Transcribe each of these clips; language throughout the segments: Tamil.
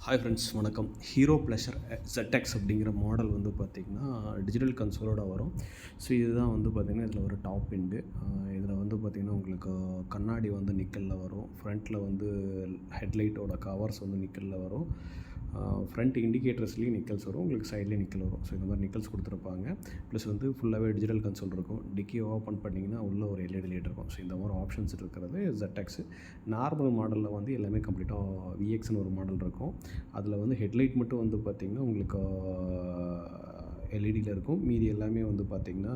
ஹாய் ஃப்ரெண்ட்ஸ், வணக்கம். ஹீரோ ப்ளஷர் ZX அப்படிங்கிற மாடல் வந்து பார்த்திங்கன்னா டிஜிட்டல் கன்சோலோட வரும். ஸோ இதுதான் வந்து பார்த்திங்கன்னா இதில் ஒரு டாப் எண்டு. இதில் வந்து பார்த்திங்கன்னா உங்களுக்கு கண்ணாடி வந்து நிக்கலில் வரும். ஃப்ரண்ட்டில் வந்து ஹெட்லைட்டோட கவர்ஸ் வந்து நிக்கலில் வரும். ஃப்ரண்ட் இண்டிகேட்டர்ஸ்லேயும் நிக்கல்ஸ் வரும், உங்களுக்கு சைட்லேயும் நிக்கல் வரும். ஸோ இந்த மாதிரி நிக்கல்ஸ் கொடுத்துருப்பாங்க. ப்ளஸ் வந்து ஃபுல்லாகவே டிஜிட்டல் கன்சோல் இருக்கும். டிக்கி ஓப்பன் பண்ணிங்கன்னா உள்ளே ஒரு எல்இடி லைட் இருக்கும். ஸோ இந்த மாதிரி ஆப்ஷன்ஸ் இருக்கிறது ZX. நார்மல் மாடலில் வந்து எல்லாமே கம்ப்ளீட்டாக VXன்னு ஒரு மாடல் இருக்கும். அதில் வந்து ஹெட்லைட் மட்டும் வந்து பார்த்திங்கன்னா உங்களுக்கு எல்இடியில் இருக்கும். மீதி எல்லாமே வந்து பார்த்திங்கன்னா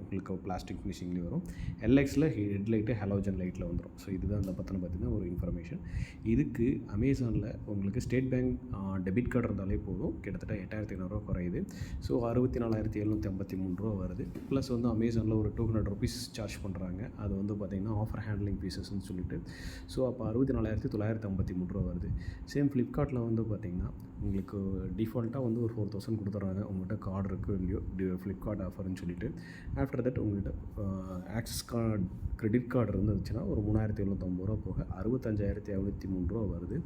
உங்களுக்கு பிளாஸ்டிக் ஃபினிஷிங்லேயும் வரும். LXல ஹெட்லைட்டு ஹாலோஜன் லைட்டில் வந்துடும். ஸோ இதுதான் அந்த பற்றின பார்த்திங்கன்னா ஒரு இன்ஃபர்மேஷன். இதுக்கு அமேசானில் உங்களுக்கு ஸ்டேட் பேங்க் டெபிட் கார்டு இருந்தாலே போதும். கிட்டத்தட்ட 8500 குறையுது. ஸோ 64,753 வருது. ப்ளஸ் வந்து அமேசானில் ஒரு $200 சார்ஜ் பண்ணுறாங்க. அது வந்து பார்த்திங்கன்னா ஆஃபர் ஹேண்ட்லிங் ஃபீஸஸ்ன்னு சொல்லிட்டு. ஸோ அப்போ 64,953 வருது. சேம் ஃப்ளிப்கார்ட்டில் வந்து பார்த்திங்கன்னா உங்களுக்கு டிஃபால்ட்டாக வந்து ஒரு 4000 கொடுத்துட்றாங்க. உங்கள்கிட்ட கார்டு இருக்கோ இல்லையோ, ஃப்ளிப்கார்ட் ஆஃபர்னு சொல்லிட்டு. ஆஃப்டர் தட் உங்கள்கிட்ட ஆக்சிஸ் கார்டு, கிரெடிட் கார்டு இருந்துச்சுன்னா ஒரு $3750 போக $65,703 வருது.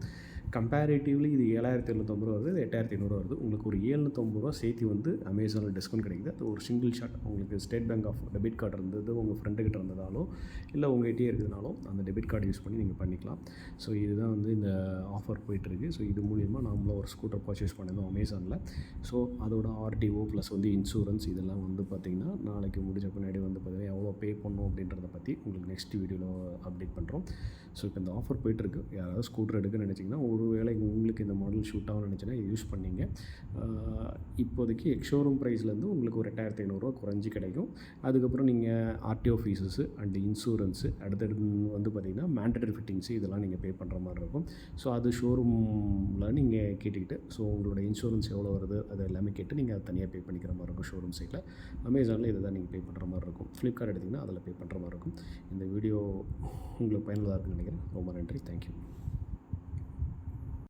கம்பேரிட்டிவ்லி இது $7,750 வருது, இது $8500 வருது. உங்களுக்கு ஒரு $750 சேர்த்து வந்து அமேசானில் டிஸ்கவுண்ட் கிடைக்குது. அது ஒரு சிங்கிள் ஷாட். உங்களுக்கு State Bank of debit card இருந்தது உங்கள் ஃப்ரெண்டுக்கிட்ட இருந்ததாலோ இல்லை உங்கள்கிட்டயே இருக்குதுனாலும் அந்த டெபிட் கார்டு யூஸ் பண்ணி நீங்கள் பண்ணிக்கலாம். ஸோ இதுதான் வந்து இந்த ஆஃபர் போயிட்டுருக்கு. ஸோ இது மூலிமா நாமளும் ஒரு ஸ்கூட்டர் பர்ச்சேஸ் பண்ணியிருந்தோம் அமேசானில். ஸோ அதோட RTO ப்ளஸ் வந்து இன்சூரன்ஸ் இதெல்லாம் வந்து பார்த்திங்கன்னா நாளைக்கு முடிஞ்ச பின்னாடி வந்து பார்த்திங்கன்னா எவ்வளோ பே பண்ணணும் அப்படின்றத பற்றி உங்களுக்கு நெக்ஸ்ட் வீடியோவில் அப்டேட் பண்ணுறோம். ஸோ இப்போ இந்த ஆஃபர் போயிட்டுருக்கு. யாராவது ஸ்கூட்டர் எடுக்க நினச்சிங்கன்னா, ஒரு வேளை உங்களுக்கு இந்த மாடல் ஷூட் ஆகும்னு நினச்சின்னா இது யூஸ் பண்ணிங்க. இப்போதைக்கு எக்ஷோரூம் ப்ரைஸ்லேருந்து உங்களுக்கு ஒரு $8500 குறைஞ்சி கிடைக்கும். அதுக்கப்புறம் நீங்கள் RTO ஃபீஸஸு அண்ட் இன்சூரன்ஸு அடுத்தடுத்து வந்து பார்த்திங்கன்னா மேண்டட்டரி ஃபிட்டிங்ஸு இதெல்லாம் நீங்கள் பே பண்ணுற மாதிரி இருக்கும். ஸோ அது ஷோரூமில் நீங்கள் கேட்டுக்கிட்டு, ஸோ உங்களோட இன்சூரன்ஸ் எவ்வளோ வருது அது எல்லாமே கேட்டு நீங்கள் அதை தனியாக பே பண்ணிக்கிற மாதிரி இருக்கும் ஷோரூம் சைட்டில். அமேசானில் இதை தான் நீங்கள் பே பண்ணுற மாதிரி இருக்கும். ஃப்ளிப்கார்ட் எடுத்திங்கன்னா அதில் பே பண்ணுற மாதிரி இருக்கும். இந்த வீடியோ உங்களுக்கு பயனுள்ளதாக இருக்குன்னு நினைக்கிறேன். ரொம்ப நன்றி. தேங்க்யூ.